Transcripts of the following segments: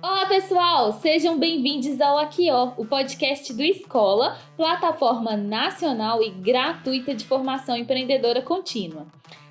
Olá pessoal, sejam bem-vindos ao Aqui, o podcast do Escola, plataforma nacional e gratuita de formação empreendedora contínua.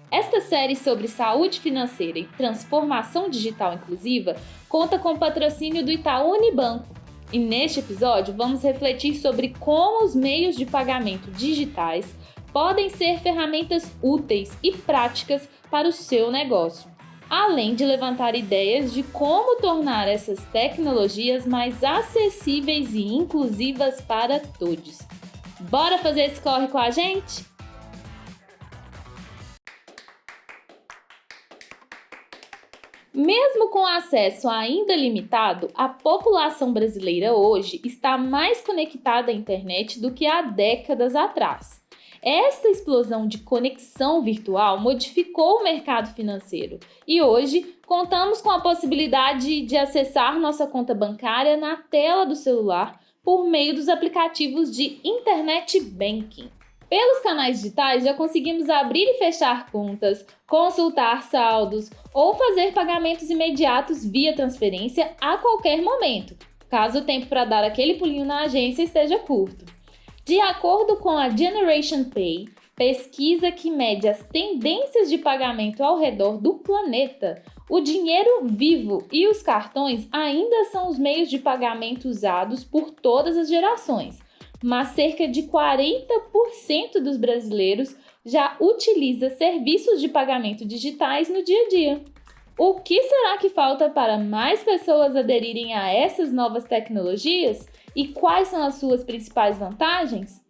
Esta série sobre saúde financeira e transformação digital inclusiva conta com o patrocínio do Itaú Unibanco. E neste episódio vamos refletir sobre como os meios de pagamento digitais podem ser ferramentas úteis e práticas para o seu negócio, além de levantar ideias de como tornar essas tecnologias mais acessíveis e inclusivas para todos. Bora fazer esse corre com a gente? Mesmo com acesso ainda limitado, a população brasileira hoje está mais conectada à internet do que há décadas atrás. Essa explosão de conexão virtual modificou o mercado financeiro e hoje contamos com a possibilidade de acessar nossa conta bancária na tela do celular por meio dos aplicativos de Internet Banking. Pelos canais digitais já conseguimos abrir e fechar contas, consultar saldos ou fazer pagamentos imediatos via transferência a qualquer momento, caso o tempo para dar aquele pulinho na agência esteja curto. De acordo com a Generation Pay, pesquisa que mede as tendências de pagamento ao redor do planeta, o dinheiro vivo e os cartões ainda são os meios de pagamento usados por todas as gerações, mas cerca de 40% dos brasileiros já utiliza serviços de pagamento digitais no dia a dia. O que será que falta para mais pessoas aderirem a essas novas tecnologias? E quais são as suas principais vantagens?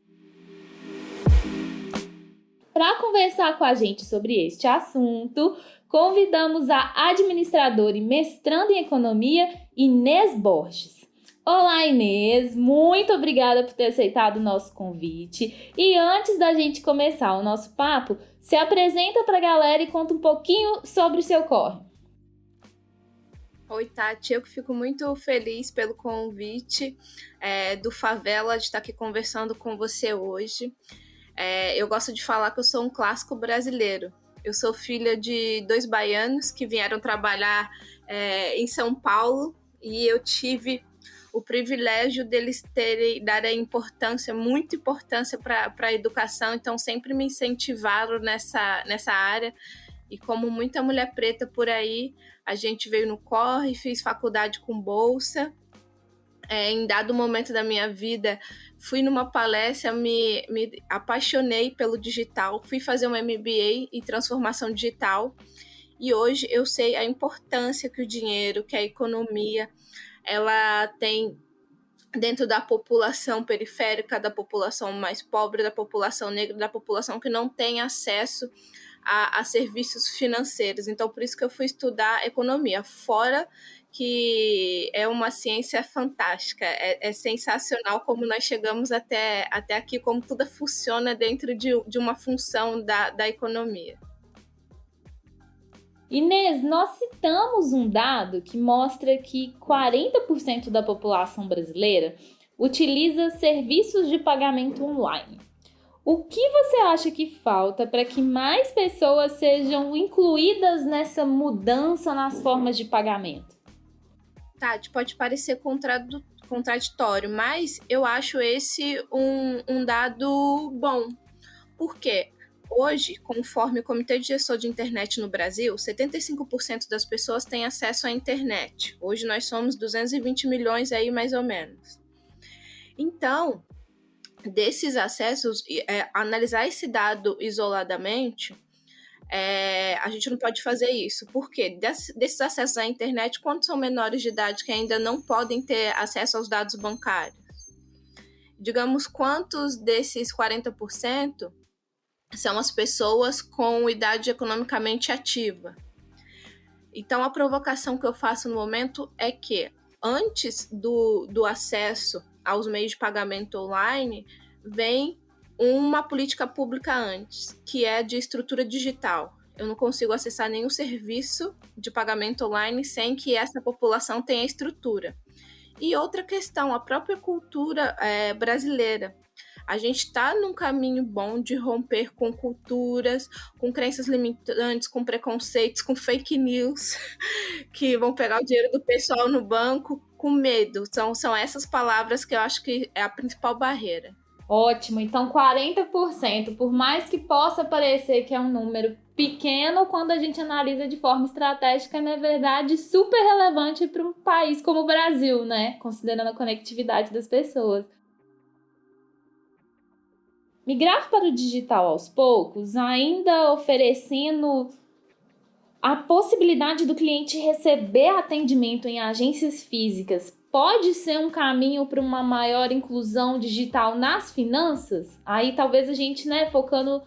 Para conversar com a gente sobre este assunto, convidamos a administradora e mestranda em economia, Inês Borges. Olá, Inês, muito obrigada por ter aceitado o nosso convite. E antes da gente começar o nosso papo, se apresenta para a galera e conta um pouquinho sobre o seu corre. Oi, Tati, eu fico muito feliz pelo convite do Favela de estar aqui conversando com você hoje. Eu gosto de falar que eu sou um clássico brasileiro. Eu sou filha de 2 baianos que vieram trabalhar em São Paulo e eu tive o privilégio deles darem muita importância para a educação, então sempre me incentivaram nessa área. E como muita mulher preta por aí, a gente veio no corre, fiz faculdade com bolsa. Em dado momento da minha vida, fui numa palestra, me apaixonei pelo digital, fui fazer um MBA em transformação digital. E hoje eu sei a importância que o dinheiro, que a economia, ela tem dentro da população periférica, da população mais pobre, da população negra, da população que não tem acesso a serviços financeiros. Então, por isso que eu fui estudar economia, fora que é uma ciência fantástica, é sensacional como nós chegamos até aqui, como tudo funciona dentro de uma função da economia. Inês, nós citamos um dado que mostra que 40% da população brasileira utiliza serviços de pagamento online. O que você acha que falta para que mais pessoas sejam incluídas nessa mudança nas formas de pagamento? Tati, pode parecer contraditório, mas eu acho esse um dado bom. Por quê? Hoje, conforme o Comitê de Gestor de Internet no Brasil, 75% das pessoas têm acesso à internet. Hoje nós somos 220 milhões aí, mais ou menos. Então, desses acessos, analisar esse dado isoladamente, a gente não pode fazer isso. Por quê? Desses acessos à internet, quantos são menores de idade que ainda não podem ter acesso aos dados bancários? Digamos, quantos desses 40% são as pessoas com idade economicamente ativa? Então, a provocação que eu faço no momento é que, antes do acesso aos meios de pagamento online, vem uma política pública antes, que é de estrutura digital. Eu não consigo acessar nenhum serviço de pagamento online sem que essa população tenha estrutura. E outra questão, a própria cultura brasileira. A gente está num caminho bom de romper com culturas, com crenças limitantes, com preconceitos, com fake news, que vão pegar o dinheiro do pessoal no banco com medo. São essas palavras que eu acho que é a principal barreira. Ótimo, então 40%, por mais que possa parecer que é um número pequeno, quando a gente analisa de forma estratégica, é, na verdade, super relevante para um país como o Brasil, né? Considerando a conectividade das pessoas. Migrar para o digital aos poucos, ainda oferecendo a possibilidade do cliente receber atendimento em agências físicas, pode ser um caminho para uma maior inclusão digital nas finanças? Aí talvez a gente, né, focando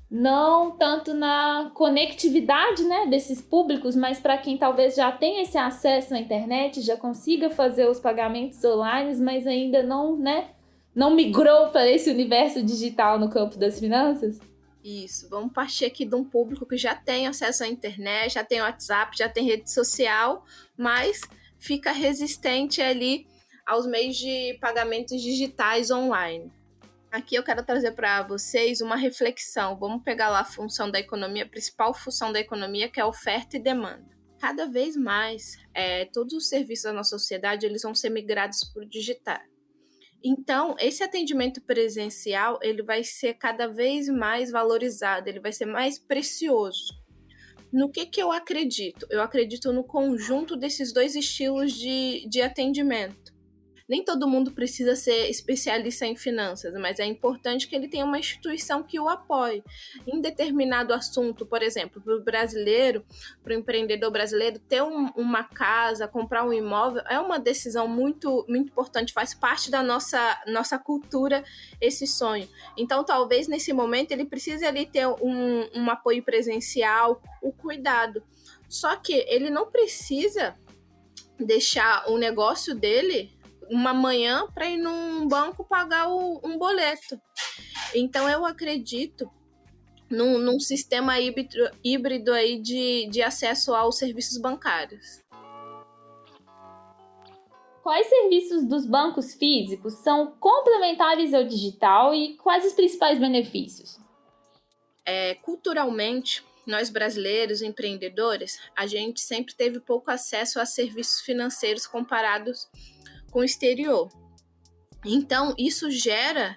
não tanto na conectividade, né, desses públicos, mas para quem talvez já tenha esse acesso à internet, já consiga fazer os pagamentos online, mas ainda não, né, não migrou para esse universo digital no campo das finanças? Isso, vamos partir aqui de um público que já tem acesso à internet, já tem WhatsApp, já tem rede social, mas fica resistente ali aos meios de pagamentos digitais online. Aqui eu quero trazer para vocês uma reflexão. Vamos pegar lá a função da economia, a principal função da economia, que é a oferta e demanda. Cada vez mais, todos os serviços da nossa sociedade eles vão ser migrados para o digital. Então, esse atendimento presencial, ele vai ser cada vez mais valorizado, ele vai ser mais precioso. No que eu acredito? Eu acredito no conjunto desses dois estilos de atendimento. Nem todo mundo precisa ser especialista em finanças, mas é importante que ele tenha uma instituição que o apoie. Em determinado assunto, por exemplo, para o brasileiro, para o empreendedor brasileiro, ter uma casa, comprar um imóvel, é uma decisão muito, muito importante, faz parte da nossa cultura esse sonho. Então, talvez nesse momento ele precise ali ter um apoio presencial, o cuidado. Só que ele não precisa deixar o negócio dele uma manhã para ir num banco pagar um boleto. Então eu acredito num sistema híbrido aí de acesso aos serviços bancários. Quais serviços dos bancos físicos são complementares ao digital e quais os principais benefícios? Culturalmente, nós brasileiros, empreendedores, a gente sempre teve pouco acesso a serviços financeiros comparados com o exterior. Então, isso gera,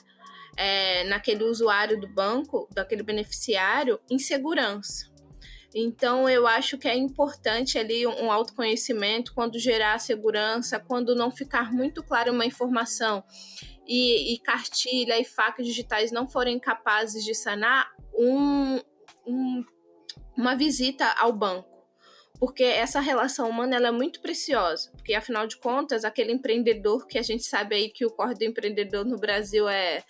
naquele usuário do banco, daquele beneficiário, insegurança. Então, eu acho que é importante ali um autoconhecimento quando gerar segurança, quando não ficar muito clara uma informação e cartilha e facas digitais não forem capazes de sanar uma visita ao banco. Porque essa relação humana ela é muito preciosa, porque afinal de contas, aquele empreendedor que a gente sabe aí que o corre do empreendedor no Brasil é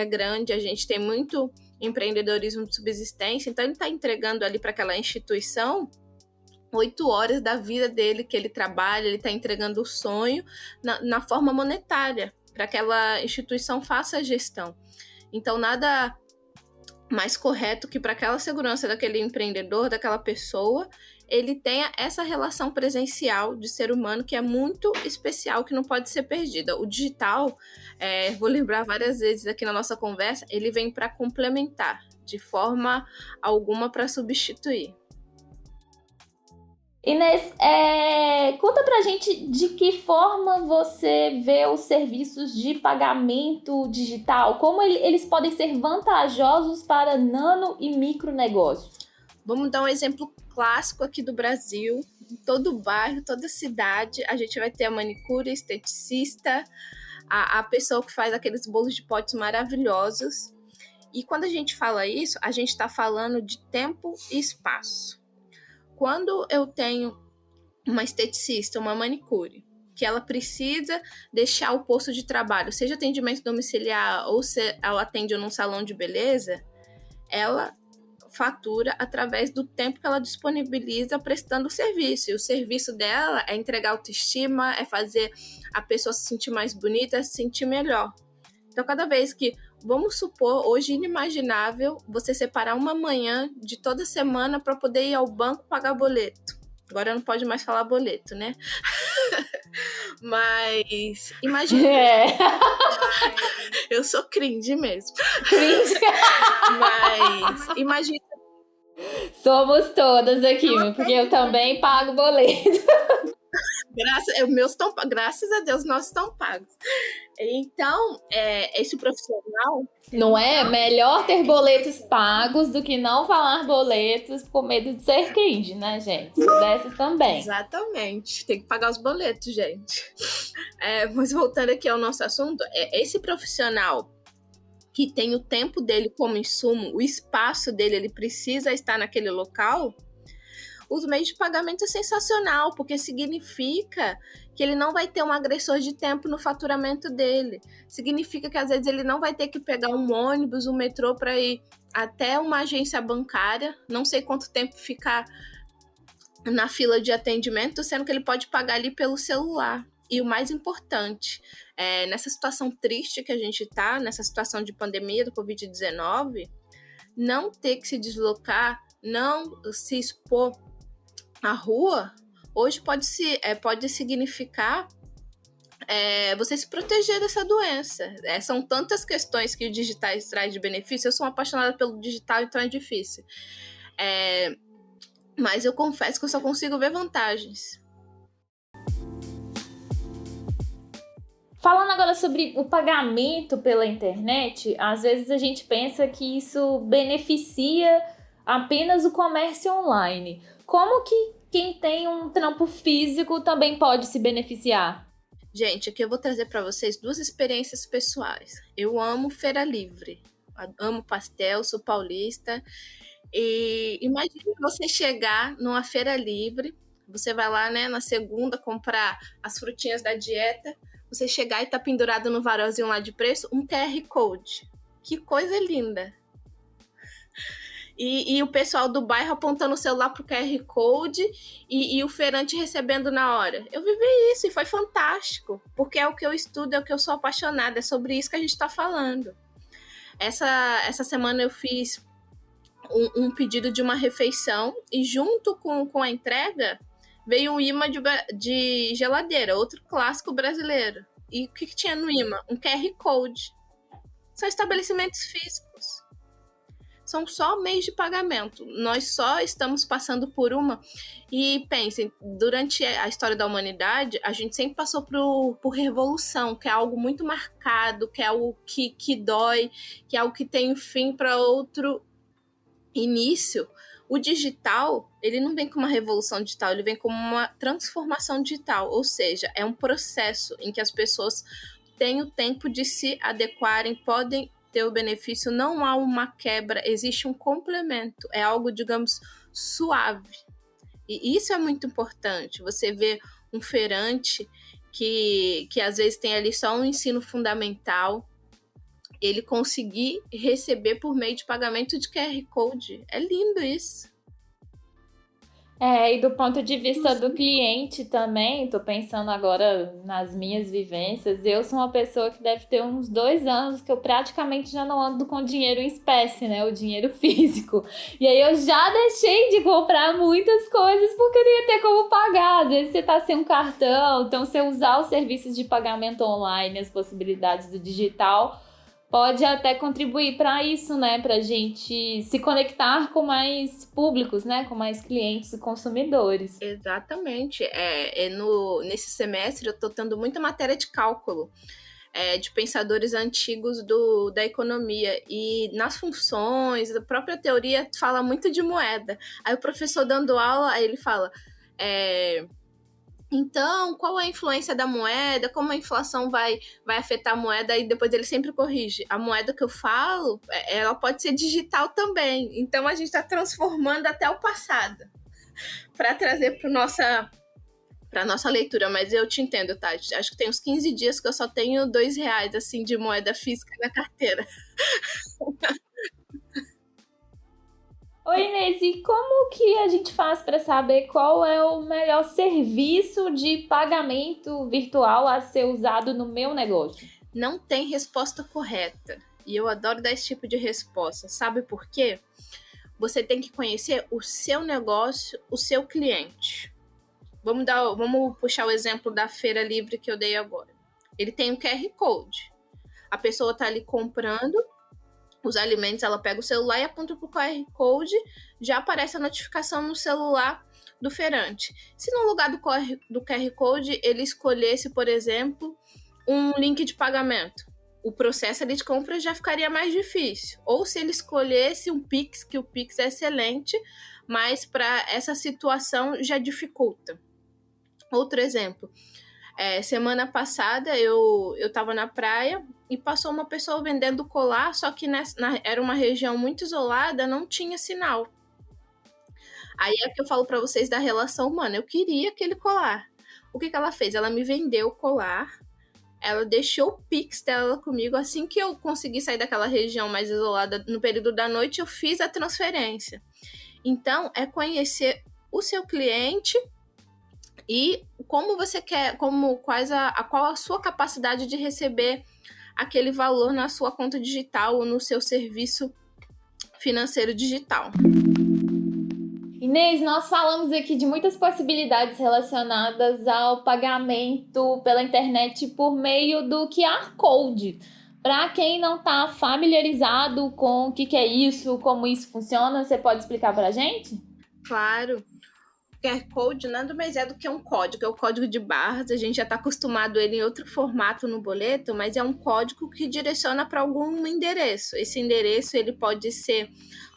grande, a gente tem muito empreendedorismo de subsistência, então ele está entregando ali para aquela instituição 8 horas da vida dele que ele trabalha, ele está entregando o sonho na forma monetária, para que aquela instituição faça a gestão. Então, nada mais correto que para aquela segurança daquele empreendedor, daquela pessoa, ele tenha essa relação presencial de ser humano que é muito especial, que não pode ser perdida. O digital, vou lembrar várias vezes aqui na nossa conversa, ele vem para complementar, de forma alguma para substituir. Inês, conta pra gente de que forma você vê os serviços de pagamento digital, como eles podem ser vantajosos para nano e micro negócios. Vamos dar um exemplo clássico aqui do Brasil. Em todo bairro, toda cidade, a gente vai ter a manicure, esteticista, a pessoa que faz aqueles bolos de potes maravilhosos. E quando a gente fala isso, a gente está falando de tempo e espaço. Quando eu tenho uma esteticista, uma manicure, que ela precisa deixar o posto de trabalho, seja atendimento domiciliar ou se ela atende num salão de beleza, ela fatura através do tempo que ela disponibiliza prestando o serviço. E o serviço dela é entregar autoestima, é fazer a pessoa se sentir mais bonita, se sentir melhor. Então, cada vez que, vamos supor, hoje inimaginável você separar uma manhã de toda semana para poder ir ao banco pagar boleto. Agora não pode mais falar boleto, né? Mas imagina. É. Eu sou cringe mesmo. Cringe. Mas imagina. Somos todas aqui, porque eu também pago boleto. Graças a Deus, nossos estão pagos. Então, esse profissional... Não é? Melhor ter boletos pagos do que não falar boletos com medo de ser cringe, né, gente? Dessas também. Exatamente. Tem que pagar os boletos, gente. Mas voltando aqui ao nosso assunto, esse profissional que tem o tempo dele como insumo, o espaço dele, ele precisa estar naquele local... Os meios de pagamento é sensacional, porque significa que ele não vai ter um agressor de tempo no faturamento dele. Significa que às vezes ele não vai ter que pegar um ônibus, um metrô para ir até uma agência bancária, não sei quanto tempo ficar na fila de atendimento, sendo que ele pode pagar ali pelo celular. E o mais importante, nessa situação triste que a gente está, nessa situação de pandemia do Covid-19, não ter que se deslocar, não se expor à rua, hoje pode significar você se proteger dessa doença. São tantas questões que o digital traz de benefício. Eu sou uma apaixonada pelo digital, então é difícil. Mas eu confesso que eu só consigo ver vantagens. Falando agora sobre o pagamento pela internet, às vezes a gente pensa que isso beneficia apenas o comércio online. Como que quem tem um trampo físico também pode se beneficiar? Gente, aqui eu vou trazer para vocês 2 experiências pessoais. Eu amo feira livre, amo pastel, sou paulista. E imagine você chegar numa feira livre, você vai lá, né, na segunda comprar as frutinhas da dieta, você chegar e tá pendurado no varelzinho lá de preço um QR Code. Que coisa linda! E o pessoal do bairro apontando o celular pro QR Code e o feirante recebendo na hora. Eu vivi isso e foi fantástico, porque é o que eu estudo, é o que eu sou apaixonada, é sobre isso que a gente está falando. Essa semana eu fiz um pedido de uma refeição e junto com a entrega veio um imã de geladeira, outro clássico brasileiro. E o que tinha no imã? Um QR Code. São estabelecimentos físicos. São só meios de pagamento. Nós só estamos passando por uma... E pensem, durante a história da humanidade, a gente sempre passou por revolução, que é algo muito marcado, que é algo que dói, que é algo que tem um fim para outro início. O digital, ele não vem como uma revolução digital, ele vem como uma transformação digital. Ou seja, é um processo em que as pessoas têm o tempo de se adequarem, podem ter o benefício, não há uma quebra, existe um complemento, é algo, digamos, suave. E isso é muito importante. Você vê um feirante que às vezes tem ali só um ensino fundamental, ele conseguir receber por meio de pagamento de QR Code. É lindo isso. E do ponto de vista do cliente também, tô pensando agora nas minhas vivências, eu sou uma pessoa que deve ter uns 2 anos que eu praticamente já não ando com dinheiro em espécie, né, o dinheiro físico. E aí eu já deixei de comprar muitas coisas porque não ia ter como pagar. Às vezes você tá sem um cartão, então você usar os serviços de pagamento online, as possibilidades do digital, pode até contribuir para isso, né? Para a gente se conectar com mais públicos, né? Com mais clientes e consumidores. Exatamente. Nesse semestre eu estou tendo muita matéria de cálculo, de pensadores antigos da economia. E nas funções, a própria teoria fala muito de moeda. Aí o professor dando aula, aí ele fala... Então, qual a influência da moeda? Como a inflação vai afetar a moeda? E depois ele sempre corrige. A moeda que eu falo, ela pode ser digital também. Então, a gente está transformando até o passado para trazer para nossa leitura. Mas eu te entendo, Tati. Acho que tem uns 15 dias que eu só tenho R$2, assim, de moeda física na carteira. Oi, Inês, e como que a gente faz para saber qual é o melhor serviço de pagamento virtual a ser usado no meu negócio? Não tem resposta correta. E eu adoro dar esse tipo de resposta. Sabe por quê? Você tem que conhecer o seu negócio, o seu cliente. Vamos puxar o exemplo da Feira Livre que eu dei agora. Ele tem um QR Code. A pessoa está ali comprando os alimentos, ela pega o celular e aponta para o QR Code, já aparece a notificação no celular do feirante. Se no lugar do QR Code ele escolhesse, por exemplo, um link de pagamento, o processo ali de compra já ficaria mais difícil. Ou se ele escolhesse um Pix, que o Pix é excelente, mas para essa situação já dificulta. Outro exemplo, semana passada eu estava na praia e passou uma pessoa vendendo colar, só que era uma região muito isolada, não tinha sinal. Aí é que eu falo para vocês da relação humana. Eu queria aquele colar. O que ela fez? Ela me vendeu o colar, ela deixou o Pix dela comigo. Assim que eu consegui sair daquela região mais isolada no período da noite, eu fiz a transferência. Então, é conhecer o seu cliente e como você quer, qual a sua capacidade de receber aquele valor na sua conta digital ou no seu serviço financeiro digital. Inês, nós falamos aqui de muitas possibilidades relacionadas ao pagamento pela internet por meio do QR Code. Para quem não está familiarizado com o que é isso, como isso funciona, você pode explicar para a gente? Claro. QR Code nada mais é do que um código, é o código de barras. A gente já está acostumado a ele em outro formato no boleto, mas é um código que direciona para algum endereço. Esse endereço ele pode ser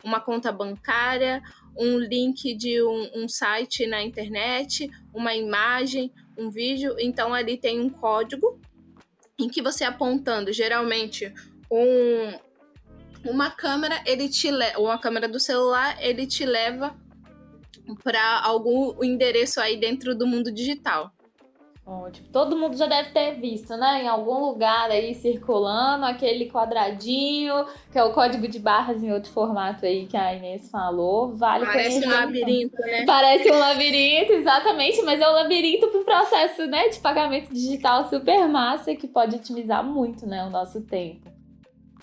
uma conta bancária, um link de um site na internet, uma imagem, um vídeo. Então ali tem um código em que você apontando geralmente uma câmera, ou a câmera do celular, ele te leva para algum endereço aí dentro do mundo digital. Ótimo. Todo mundo já deve ter visto, né? Em algum lugar aí circulando aquele quadradinho, que é o código de barras em outro formato aí que a Inês falou. Parece um labirinto, né? Parece um labirinto, exatamente, mas é um labirinto para o processo, né, de pagamento digital super massa que pode otimizar muito, né, o nosso tempo.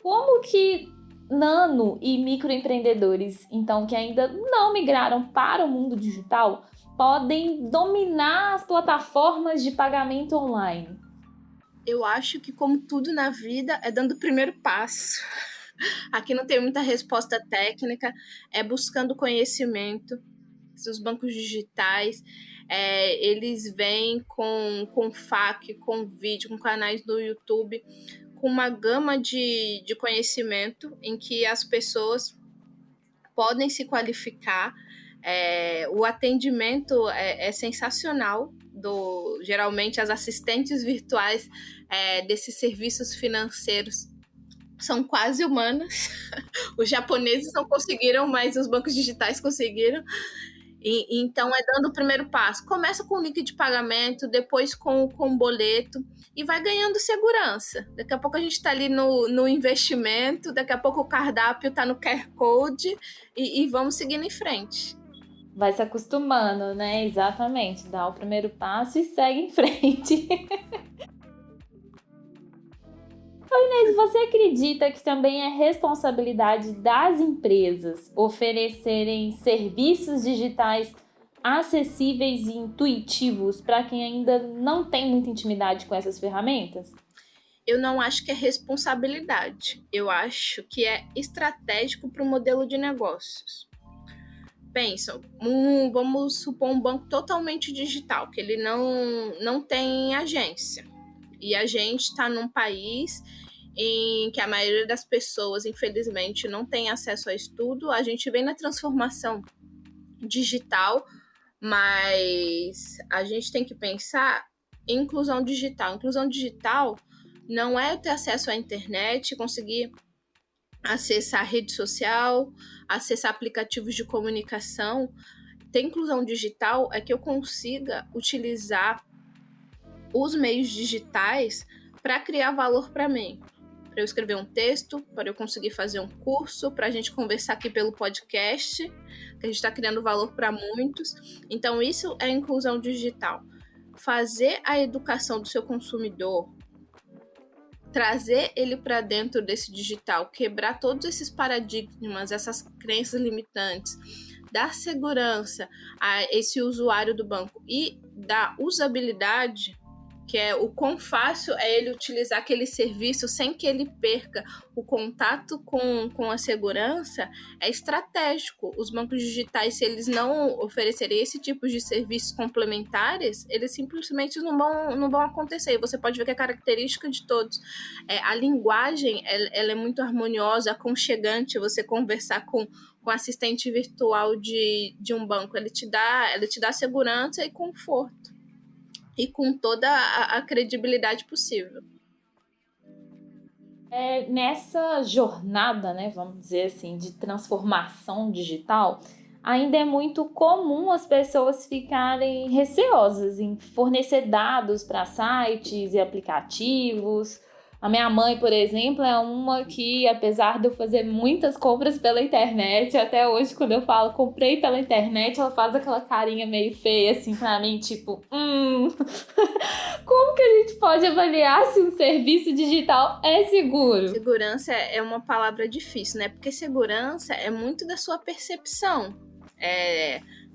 Como que nano e microempreendedores, então, que ainda não migraram para o mundo digital, podem dominar as plataformas de pagamento online? Eu acho que, como tudo na vida, é dando o primeiro passo. Aqui não tem muita resposta técnica, é buscando conhecimento. Os bancos digitais, eles vêm com FAQ, com vídeo, com canais do YouTube, com uma gama de conhecimento em que as pessoas podem se qualificar. O atendimento é sensacional. Geralmente as assistentes virtuais desses serviços financeiros são quase humanas. Os japoneses não conseguiram, mas os bancos digitais conseguiram. Então é dando o primeiro passo. Começa com o link de pagamento, depois com o boleto e vai ganhando segurança. Daqui a pouco a gente está ali no investimento, daqui a pouco o cardápio está no QR Code e vamos seguindo em frente. Vai se acostumando, né? Exatamente. Dá o primeiro passo e segue em frente. Inês, você acredita que também é responsabilidade das empresas oferecerem serviços digitais acessíveis e intuitivos para quem ainda não tem muita intimidade com essas ferramentas? Eu não acho que é responsabilidade. Eu acho que é estratégico para o modelo de negócios. Pensa, vamos supor um banco totalmente digital, que ele não tem agência. E a gente está num país em que a maioria das pessoas, infelizmente, não tem acesso a estudo. A gente vem na transformação digital, mas a gente tem que pensar em inclusão digital. Inclusão digital não é ter acesso à internet, conseguir acessar rede social, acessar aplicativos de comunicação. Ter inclusão digital é que eu consiga utilizar os meios digitais para criar valor para mim. Para eu escrever um texto, para eu conseguir fazer um curso, para a gente conversar aqui pelo podcast, que a gente está criando valor para muitos. Então, isso é inclusão digital. Fazer a educação do seu consumidor, trazer ele para dentro desse digital, quebrar todos esses paradigmas, essas crenças limitantes, dar segurança a esse usuário do banco e da usabilidade, que é o quão fácil é ele utilizar aquele serviço sem que ele perca o contato com a segurança, é estratégico. Os bancos digitais, se eles não oferecerem esse tipo de serviços complementares, eles simplesmente não vão acontecer. E você pode ver que a característica de todos, a linguagem, ela é muito harmoniosa, aconchegante, você conversar com o assistente virtual de um banco, ela te dá segurança e conforto. E com toda a credibilidade possível. Nessa jornada, né, vamos dizer assim, de transformação digital, ainda é muito comum as pessoas ficarem receosas em fornecer dados para sites e aplicativos. A minha mãe, por exemplo, é uma que, apesar de eu fazer muitas compras pela internet, até hoje, quando eu falo comprei pela internet, ela faz aquela carinha meio feia, assim, pra mim, tipo, como que a gente pode avaliar se um serviço digital é seguro? Segurança é uma palavra difícil, né? Porque segurança é muito da sua percepção.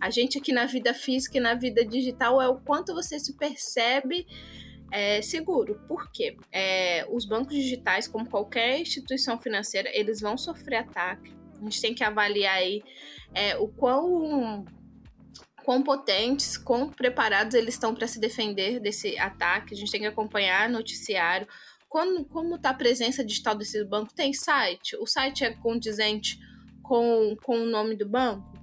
A gente aqui na vida física e na vida digital é o quanto você se percebe seguro. Por quê? Os bancos digitais, como qualquer instituição financeira, eles vão sofrer ataque. A gente tem que avaliar aí o quão potentes, quão preparados eles estão para se defender desse ataque. A gente tem que acompanhar noticiário. Como está a presença digital desse banco? Tem site? O site é condizente com o nome do banco?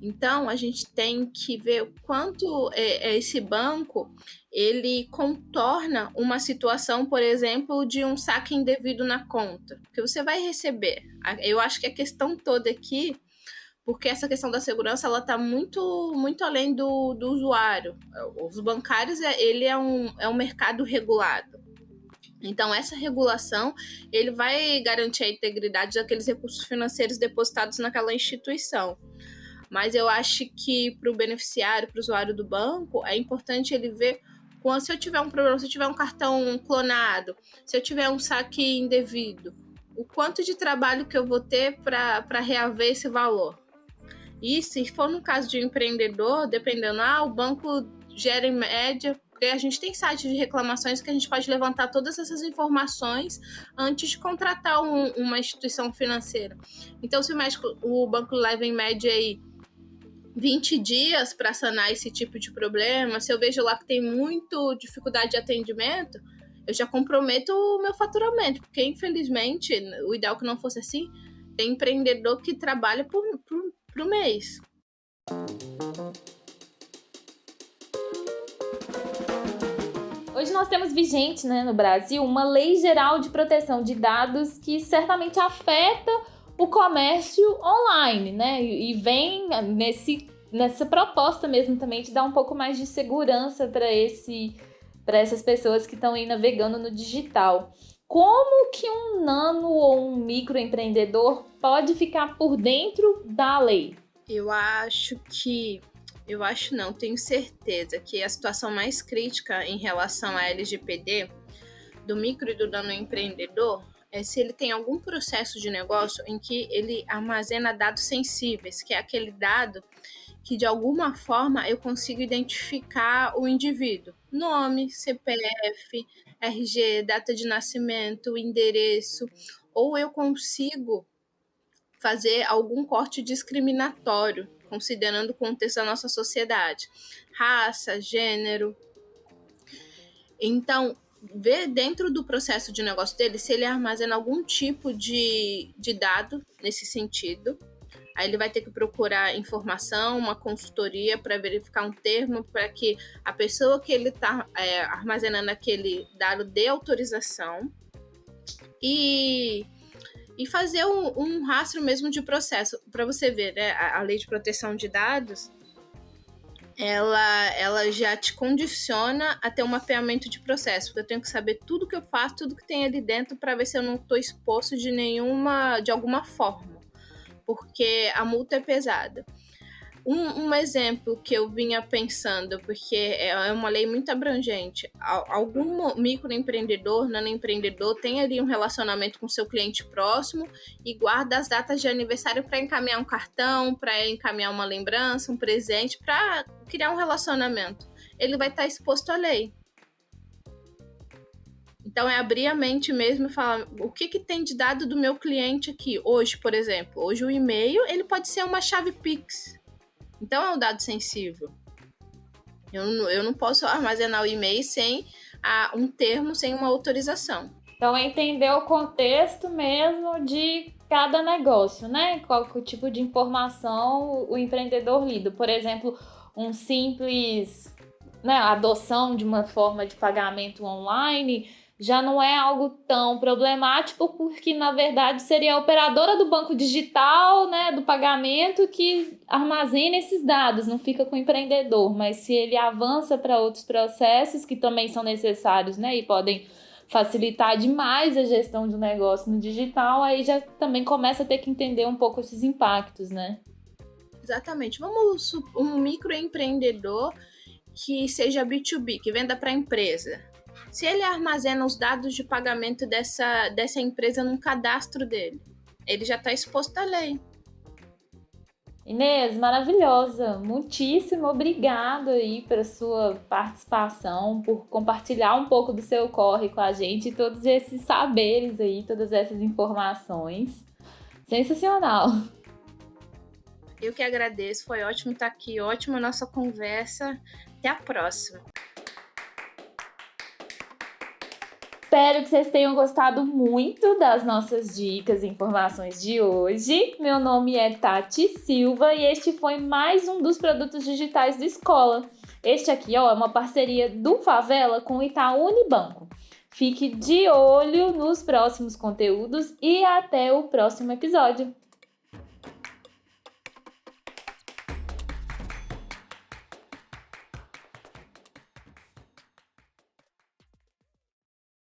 Então, a gente tem que ver o quanto esse banco ele contorna uma situação, por exemplo, de um saque indevido na conta, que você vai receber. Eu acho que a questão toda aqui, porque essa questão da segurança ela está muito, muito além do usuário. Os bancários ele é um mercado regulado. Então, essa regulação ele vai garantir a integridade daqueles recursos financeiros depositados naquela instituição. Mas eu acho que para o beneficiário, para o usuário do banco, é importante ele ver se eu tiver um problema, se eu tiver um cartão clonado, se eu tiver um saque indevido, o quanto de trabalho que eu vou ter para reaver esse valor. E se for no caso de um empreendedor, dependendo, o banco gera em média, porque a gente tem site de reclamações que a gente pode levantar todas essas informações antes de contratar uma instituição financeira. Então, se o banco leva em média aí 20 dias para sanar esse tipo de problema, se eu vejo lá que tem muito dificuldade de atendimento, eu já comprometo o meu faturamento, porque infelizmente, o ideal que não fosse assim, tem empreendedor que trabalha por mês. Hoje nós temos vigente, né, no Brasil, uma lei geral de proteção de dados que certamente afeta o comércio online, né? E vem nessa proposta mesmo também de dar um pouco mais de segurança para essas pessoas que estão aí navegando no digital. Como que um nano ou um microempreendedor pode ficar por dentro da lei? Tenho certeza que a situação mais crítica em relação à LGPD do micro e do nano empreendedor é se ele tem algum processo de negócio em que ele armazena dados sensíveis, que é aquele dado que de alguma forma eu consigo identificar o indivíduo. Nome, CPF, RG, data de nascimento, endereço, ou eu consigo fazer algum corte discriminatório, considerando o contexto da nossa sociedade, raça, gênero. Então, ver dentro do processo de negócio dele se ele armazena algum tipo de dado nesse sentido. Aí ele vai ter que procurar informação, uma consultoria para verificar um termo para que a pessoa que ele está armazenando aquele dado dê autorização e fazer um rastro mesmo de processo. Para você ver, né, a lei de proteção de dados, ela já te condiciona a ter um mapeamento de processo, porque eu tenho que saber tudo que eu faço, tudo que tem ali dentro, para ver se eu não estou exposto de alguma forma, porque a multa é pesada. Um exemplo que eu vinha pensando, porque é uma lei muito abrangente, algum microempreendedor, nanoempreendedor tem ali um relacionamento com seu cliente próximo e guarda as datas de aniversário para encaminhar um cartão, para encaminhar uma lembrança, um presente, para criar um relacionamento. ele vai estar exposto à lei. Então, é abrir a mente mesmo e falar o que tem de dado do meu cliente aqui. Hoje, por exemplo, hoje o e-mail ele pode ser uma chave Pix. Então, é um dado sensível. Eu não posso armazenar o e-mail sem um termo, sem uma autorização. Então, é entender o contexto mesmo de cada negócio, né? Qual tipo de informação o empreendedor lida. Por exemplo, um simples, né, adoção de uma forma de pagamento online já não é algo tão problemático, porque, na verdade, seria a operadora do banco digital, né, do pagamento, que armazena esses dados, não fica com o empreendedor. Mas se ele avança para outros processos que também são necessários, né, e podem facilitar demais a gestão do negócio no digital, aí já também começa a ter que entender um pouco esses impactos, né? Exatamente. Vamos um microempreendedor que seja B2B, que venda para a empresa. Se ele armazena os dados de pagamento dessa empresa num cadastro dele, ele já está exposto à lei. Inês, maravilhosa! Muitíssimo obrigada aí pela sua participação, por compartilhar um pouco do seu corre com a gente, todos esses saberes aí, todas essas informações. Sensacional! Eu que agradeço, foi ótimo estar aqui, ótima a nossa conversa. Até a próxima! Espero que vocês tenham gostado muito das nossas dicas e informações de hoje. Meu nome é Tati Silva e este foi mais um dos produtos digitais do Escola. Este aqui, é uma parceria do Favela com o Itaú Unibanco. Fique de olho nos próximos conteúdos e até o próximo episódio.